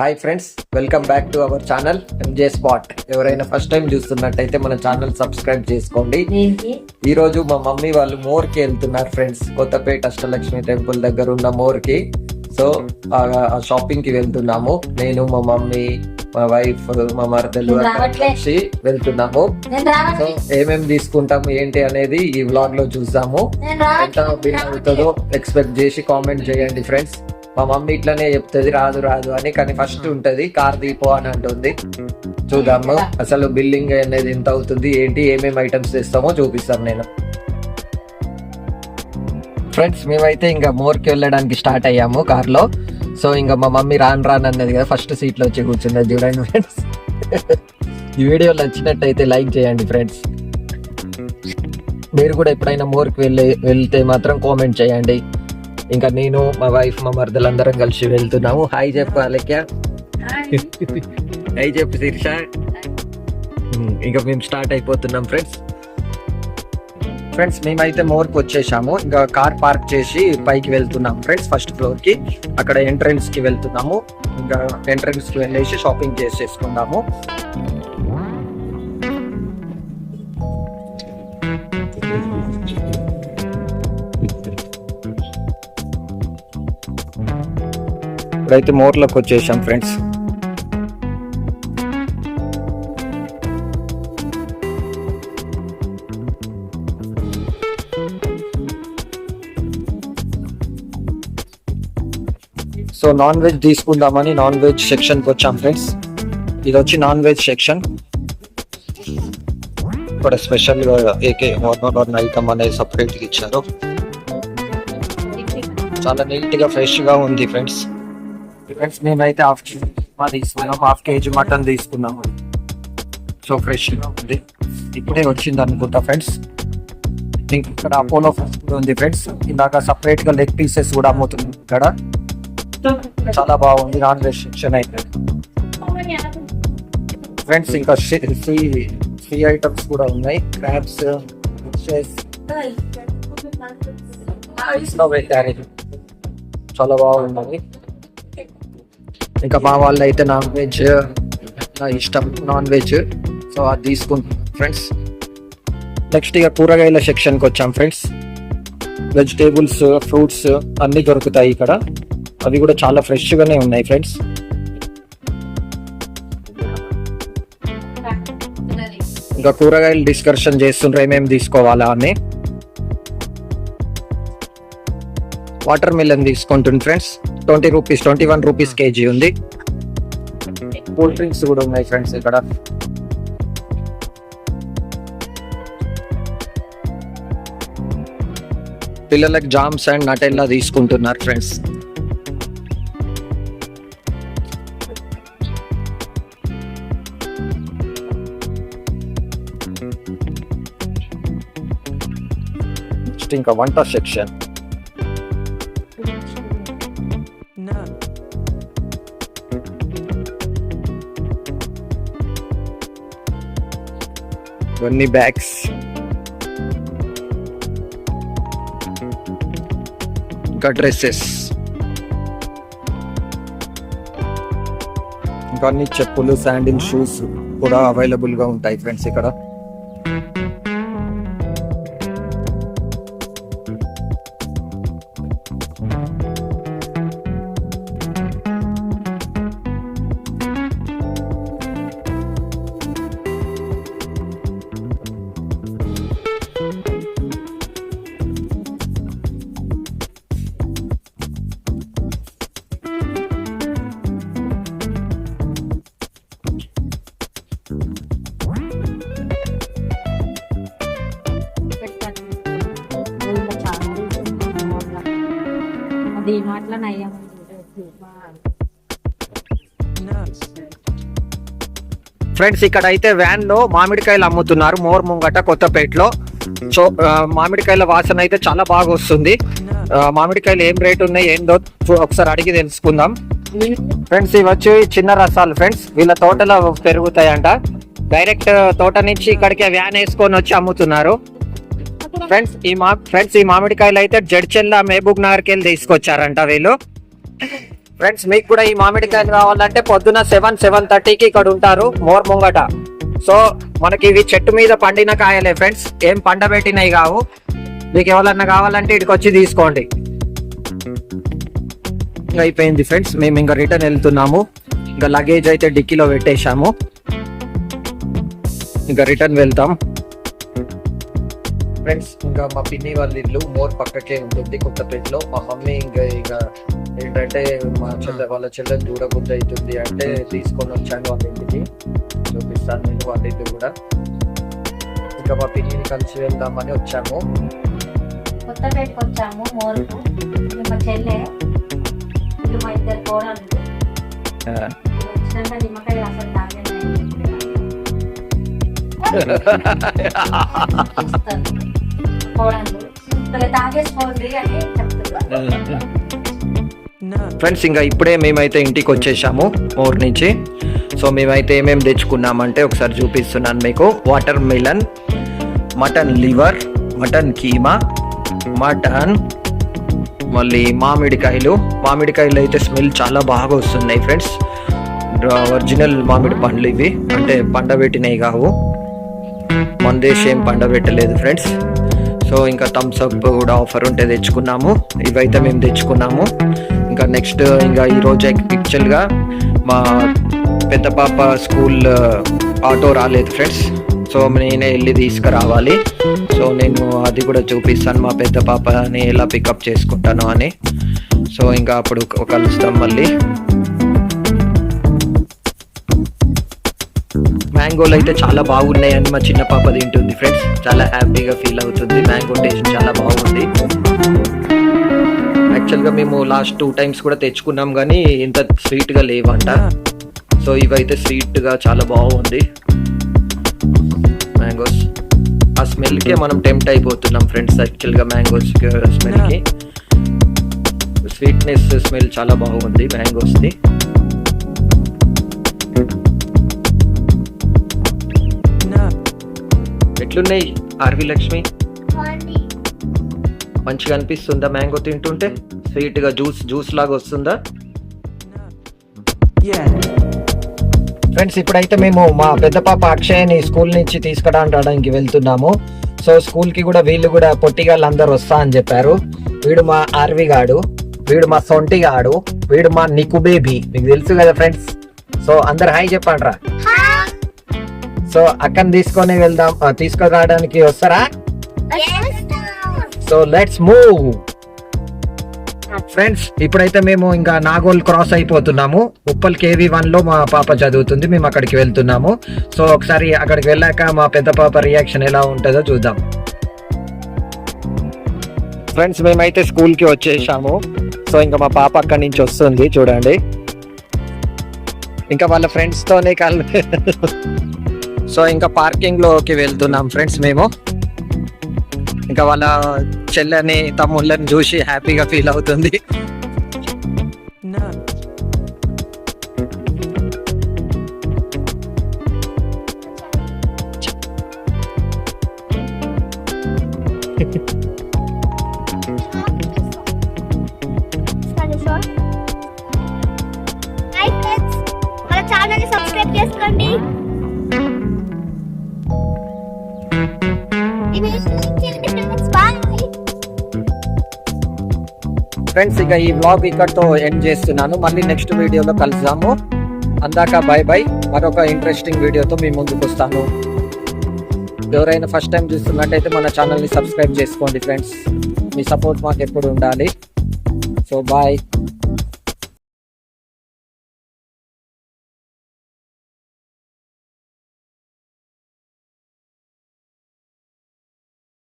Hi friends, welcome back to our channel M J spot. ఎవరైనా first time చూస్తున్నట్టయితే మన channel subscribe చేసుకోండి. ఈ రోజు మా మమ్మీ వాళ్ళు మోర్కి వెళ్తున్నారు ఫ్రెండ్స్. కొత్తపేట అష్టలక్ష్మి టెంపుల్ దగ్గర ఉన్న మోర్కి. సో ఆ షాపింగ్ కి వెళ్తున్నాము. నేను, మా మమ్మీ, మా వైఫ్, మా మరదలు కలిసి వెళ్తున్నాము. సో ఏమేమి తీసుకుంటాము ఏంటి అనేది ఈ వ్లాగ్ లో చూద్దాము. ఎంత బిల్ అవుతుందో ఎక్స్పెక్ట్ చేసి కామెంట్ చేయండి ఫ్రెండ్స్. మా మమ్మీ ఇట్లానే చెప్తుంది రాదు అని, కానీ ఫస్ట్ ఉంటది కార్ దీపో అని అంటుంది. చూద్దాము అసలు బిల్లింగ్ అనేది ఎంత అవుతుంది ఏంటి, ఏమేమి ఐటమ్స్ తెస్తామో చూపిస్తాను నేను. ఫ్రెండ్స్ మేమైతే ఇంకా మోర్కి వెళ్ళడానికి స్టార్ట్ అయ్యాము కార్ లో. సో ఇంకా మా మమ్మీ రాను అన్నది కదా, ఫస్ట్ సీట్ లో వచ్చి కూర్చున్నది చూడండి ఫ్రెండ్స్. ఈ వీడియో నచ్చినట్టయితే లైక్ చేయండి ఫ్రెండ్స్. మీరు కూడా ఎప్పుడైనా మోర్కి వెళ్తే మాత్రం కామెంట్ చేయండి. ఇంకా నేను, మా వైఫ్, మా మరదలు అందరం కలిసి వెళ్తున్నాము. హాయ్ చెప్పు అలక్య. హాయ్ చెప్పు శీర్ష. ఇంకా మేము స్టార్ట్ అయిపోతున్నాం ఫ్రెండ్స్. మేమైతే మోర్కి వచ్చేసాము. ఇంకా కార్ పార్క్ చేసి పైకి వెళ్తున్నాం ఫ్రెండ్స్, ఫస్ట్ ఫ్లోర్ కి. అక్కడ ఎంట్రన్స్ కి వెళ్తున్నాము. ఇంకా ఎంట్రన్స్ కి వెళ్ళేసి షాపింగ్ చేసేసుకుందాము. ఇప్పుడైతే మోర్లోకి వచ్చేసాం ఫ్రెండ్స్. సో నాన్ వెజ్ తీసుకుందామని నాన్ వెజ్ సెక్షన్ కి వచ్చాం ఫ్రెండ్స్. ఇది వచ్చి నాన్ వెజ్ సెక్షన్. ఇక్కడ స్పెషల్ గా ఏకే వన్ ఐటమ్ అనేది సపరేట్ గా ఇచ్చారు. చాలా నీట్ గా ఫ్రెష్ గా ఉంది ఫ్రెండ్స్. మేమైతే హాఫ్ కేజీ మటన్ తీసుకున్నాము. సో ఫ్రెష్ గా ఉంది, ఇప్పుడే వచ్చింది అనుకుంటా ఫ్రెండ్స్. ఇక్కడ అపోలో ఉంది ఫ్రెండ్స్. ఇందాక సపరేట్ గా లెగ్ పీసెస్ కూడా అమ్ముతుంది ఇక్కడ. చాలా బాగుంది నాన్ వెజ్ సెక్షన్ అయితే ఫ్రెండ్స్. ఇంకా సీ ఐటమ్స్ కూడా ఉన్నాయి. క్రాబ్స్, ఫిషెస్ చాలా బాగుంది. ఇంకా మా వాళ్ళు అయితే నాన్ వెజ్ ఇష్టం, నాన్ వెజ్. సో అది తీసుకుంటాం ఫ్రెండ్స్. నెక్స్ట్ ఇక కూరగాయల సెక్షన్కి వచ్చాం ఫ్రెండ్స్. వెజిటేబుల్స్, ఫ్రూట్స్ అన్నీ దొరుకుతాయి ఇక్కడ. అవి కూడా చాలా ఫ్రెష్ గానే ఉన్నాయి ఫ్రెండ్స్. ఇంకా కూరగాయలు డిస్కషన్ చేస్తుండ్రు ఏమేమి తీసుకోవాలా అని. వాటర్ మిలన్ తీసుకుంటుంది ఫ్రెండ్స్. 20 రూపీస్, 21 రూపీస్ కేజీ ఉంది. కూల్ డ్రింక్స్ కూడా ఉన్నాయి ఫ్రెండ్స్ ఇక్కడ. పిల్లలకు జామ్స్ అండ్ నటెల్లా తీసుకుంటున్నారు ఫ్రెండ్స్. ఇంకా వంట సెక్షన్. ఇవన్నీ బ్యాగ్స్. ఇంకా డ్రెస్సెస్, ఇంకా అన్ని చెప్పులు, శాండిల్, షూస్ కూడా అవైలబుల్ గా ఉంటాయి ఫ్రెండ్స్ ఇక్కడ. ఫ్రెండ్స్ ఇక్కడ అయితే వ్యాన్ లో మామిడికాయలు అమ్ముతున్నారు మోర్ ముంగట కొత్తపేటలో. సో మామిడికాయల వాసన అయితే చాలా బాగా వస్తుంది. మామిడికాయలు ఏం రేట్ ఉన్నాయి ఏందో ఒకసారి అడిగి తెలుసుకుందాం ఫ్రెండ్స్. ఇవి వచ్చి చిన్న రసాలు ఫ్రెండ్స్. వీళ్ళ తోటలో పెరుగుతాయంట. డైరెక్ట్ తోట నుంచి ఇక్కడికి వ్యాన్ వేసుకొని వచ్చి అమ్ముతున్నారు ఫ్రెండ్స్. ఈ మామిడికాయలు అయితే జడ్చెల్ల, మహబూబ్ నగర్కి వెళ్ళి తీసుకొచ్చారంట వీళ్ళు. ఫ్రెండ్స్ మీకు కూడా ఈ మామిడికాయలు కావాలంటే పొద్దున 7:30కి ఇక్కడ ఉంటారు మోర్ ముంగట. సో మనకి ఇవి చెట్టు మీద పండిన కాయలే ఫ్రెండ్స్, ఏం పండబెట్టినవి కావు. మీకు ఎవరన్నా కావాలంటే ఇక్కడికి వచ్చి తీసుకోండి. అయిపోయింది ఫ్రెండ్స్, మేము ఇంకా రిటర్న్ వెళ్తున్నాము. ఇంకా లగేజ్ అయితే డిక్కీలో పెట్టేశాము, ఇంకా రిటర్న్ వెళ్తాం ఫ్రెండ్స్. ఇంకా మా పిన్ని వాళ్ళ ఇల్లు మోర్ పక్కకే ఉంటుంది కొత్తపేటలో. మా మమ్మీ ఇంకా ఏంటంటే మా వాళ్ళ చెల్లెని చూడబుద్ధి అవుతుంది అంటే తీసుకొని వచ్చాను వాళ్ళ ఇంటికి. చూపిస్తాను నేను వాళ్ళ ఇల్లు కూడా. ఇంకా మా పిన్నిని కలిసి వెళ్దామని వచ్చాము. కొత్తపేటకి వచ్చాము మోర్కు. మా చెల్లె, మా ఇద్దరు కోడలు వచ్చినాక నిమ్మకాయ అసలు తాగేసుకోండి అని చెప్తున్నారు. ఫ్రెండ్స్ ఇంకా ఇప్పుడే మేమైతే ఇంటికి వచ్చేసాము మోర్ నుంచి. సో మేమైతే ఏమేమి తెచ్చుకున్నామంటే ఒకసారి చూపిస్తున్నాను మీకు. Water melon, mutton liver, mutton keema, mutton, మళ్ళీ మామిడికాయలు. మామిడికాయలు అయితే స్మెల్ చాలా బాగా వస్తున్నాయి ఫ్రెండ్స్. ఒరిజినల్ మామిడి పండ్లు ఇవి, అంటే పండబెట్టినవి కావు, మందేసి ఏం పండబెట్టలేదు ఫ్రెండ్స్. సో ఇంకా థమ్స్ అప్ కూడా ఆఫర్ ఉంటే తెచ్చుకున్నాము. ఇవైతే మేము తెచ్చుకున్నాము. ఇంకా నెక్స్ట్ ఇంకా ఈరోజు యాక్చువల్గా మా పెద్ద పాప స్కూల్ ఆటో రాలేదు ఫ్రెండ్స్. సో నేనే వెళ్ళి తీసుకురావాలి. సో నేను అది కూడా చూపిస్తాను, మా పెద్ద పాపని ఎలా పికప్ చేసుకుంటాను అని. సో ఇంకా అప్పుడు కలుస్తాం మళ్ళీ. మ్యాంగోలు అయితే చాలా బాగున్నాయని మా చిన్న పాప తింటుంది ఫ్రెండ్స్. చాలా హ్యాపీగా ఫీల్ అవుతుంది. మ్యాంగో టేస్ట్ చాలా బాగుంది. యాక్చువల్గా మేము లాస్ట్ 2 times కూడా తెచ్చుకున్నాం కానీ ఇంత స్వీట్గా లేవంట. సో ఇవైతే స్వీట్గా చాలా బాగుంది మ్యాంగోస్. ఆ స్మెల్కే మనం టెంప్ట్ అయిపోతున్నాం ఫ్రెండ్స్. యాక్చువల్గా మ్యాంగోస్ స్మెల్కి స్వీట్నెస్ స్మెల్ చాలా బాగుంది మ్యాంగోస్ది. ఎట్లున్నాయి ఆర్వి లక్ష్మి? మంచిగా అనిపిస్తుందా మ్యాంగో తింటుంటే? స్వీట్ గా జ్యూస్ లాగా వస్తుందా? ఫ్రెండ్స్ ఇప్పుడైతే మేము మా పెద్ద పాప అక్షయని స్కూల్ నుంచి తీసుకురావడానికి వెళ్తున్నాము. సో స్కూల్ కి కూడా వీళ్ళు కూడా పొట్టిగాళ్ళు అందరు వస్తా అని చెప్పారు. వీడు మా ఆర్వి గాడు, వీడు మా సొంటి గాడు, వీడు మా నికు బేబీ, మీకు తెలుసు కదా ఫ్రెండ్స్. సో అందరు హాయ్ చెప్పండి రా. సో అక్కని తీసుకొని వెళ్దాం, తీసుకురావడానికి వస్తారా? So let's move friends. ఇప్పుడైతే మేము ఇంకా నాగోల్ క్రాస్ అయిపోతున్నాము. ఉప్పల్ KV1 లో మా పాప చదువుతుంది, మేము అక్కడికి వెళ్తున్నాము. సో ఒకసారి అక్కడికి వెళ్ళాక మా పెద్ద పాప రియాక్షన్ ఎలా ఉంటుందో చూద్దాం. ఫ్రెండ్స్ మేమైతే స్కూల్ కి వచ్చేసాము. సో ఇంకా మా పాప అక్కడి నుంచి వస్తుంది చూడండి. ఇంకా వాళ్ళ ఫ్రెండ్స్ తోనే సో ఇంకా పార్కింగ్ లోకి వెళ్తున్నాం ఫ్రెండ్స్ మేము. ఇంకా వాళ్ళ చెల్లెని తమ్ముళ్ళని చూసి హ్యాపీగా ఫీల్ అవుతుంది. సబ్స్క్రైబ్ చేసుకోండి. ఫ్రెండ్స్ ఇక ఈ వ్లాగ్ ఇక్కడతో ఎండ్ చేస్తున్నాను. మళ్ళీ నెక్స్ట్ వీడియోలో కలుద్దాము. అందాక బాయ్ బాయ్. మరొక ఇంట్రెస్టింగ్ వీడియోతో మీ ముందుకు వస్తాను. ఎవరైనా ఫస్ట్ టైం చూస్తున్నట్టయితే మన ఛానల్ని సబ్స్క్రైబ్ చేసుకోండి ఫ్రెండ్స్. మీ సపోర్ట్ మాకు ఎప్పుడు ఉండాలి. So bye.